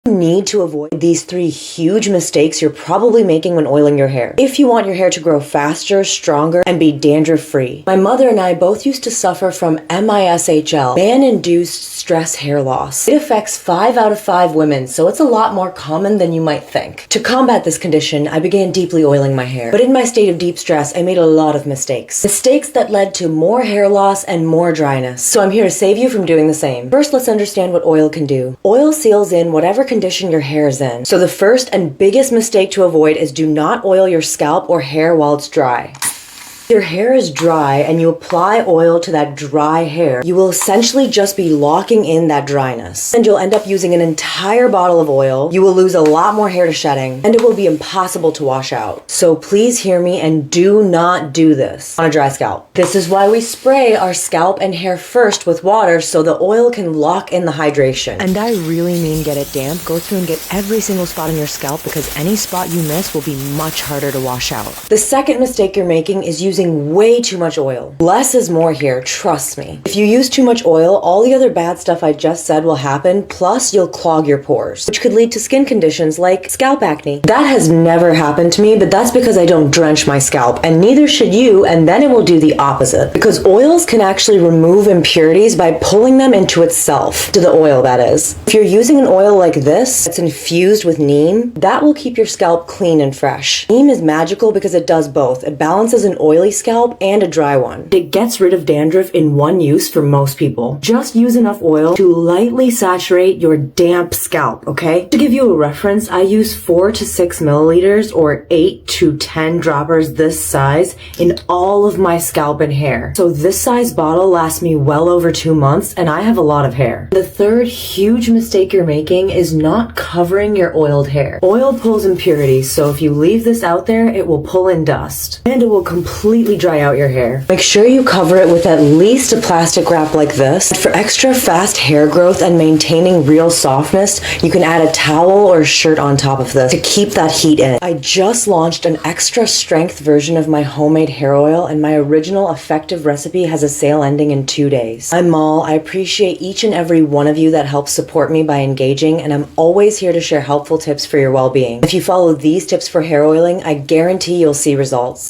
You need to avoid these 3 huge mistakes you're probably making when oiling your hair if you want your hair to grow faster, stronger, and be dandruff-free. My mother and I both used to suffer from MISHL, man-induced stress hair loss. It affects 5 out of 5 women, so it's a lot more common than you might think. To combat this condition, I began deeply oiling my hair. But in my state of deep stress, I made a lot of mistakes. Mistakes that led to more hair loss and more dryness. So I'm here to save you from doing the same. First, let's understand what oil can do. Oil seals in whatever condition your hair is in. So the first and biggest mistake to avoid is do not oil your scalp or hair while it's dry. If your hair is dry and you apply oil to that dry hair, you will essentially just be locking in that dryness. And you'll end up using an entire bottle of oil, you will lose a lot more hair to shedding, and it will be impossible to wash out. So please hear me and do not do this on a dry scalp. This is why we spray our scalp and hair first with water so the oil can lock in the hydration. And I really mean get it damp. Go through and get every single spot on your scalp because any spot you miss will be much harder to wash out. The second mistake you're making is using way too much oil. Less is more here, trust me. If you use too much oil, all the other bad stuff I just said will happen, plus you'll clog your pores, which could lead to skin conditions like scalp acne. That has never happened to me, but that's because I don't drench my scalp, and neither should you, and then it will do the opposite. Because oils can actually remove impurities by pulling them into itself, to the oil that is. If you're using an oil like this, that's infused with neem, that will keep your scalp clean and fresh. Neem is magical because it does both. It balances an oily scalp and a dry one. It gets rid of dandruff in one use for most people. Just use enough oil to lightly saturate your damp scalp, okay? To give you a reference, I use 4 to 6 milliliters or 8 to 10 droppers this size in all of my scalp and hair. So this size bottle lasts me well over 2 months and I have a lot of hair. The third huge mistake you're making is not covering your oiled hair. Oil pulls impurities, so if you leave this out there, it will pull in dust and it will completely dry out your hair. Make sure you cover it with at least a plastic wrap like this. For extra fast hair growth and maintaining real softness, you can add a towel or shirt on top of this to keep that heat in. I just launched an extra strength version of my homemade hair oil and my original effective recipe has a sale ending in 2 days. I'm Mal. I appreciate each and every one of you that helps support me by engaging, and I'm always here to share helpful tips for your well-being. If you follow these tips for hair oiling, I guarantee you'll see results.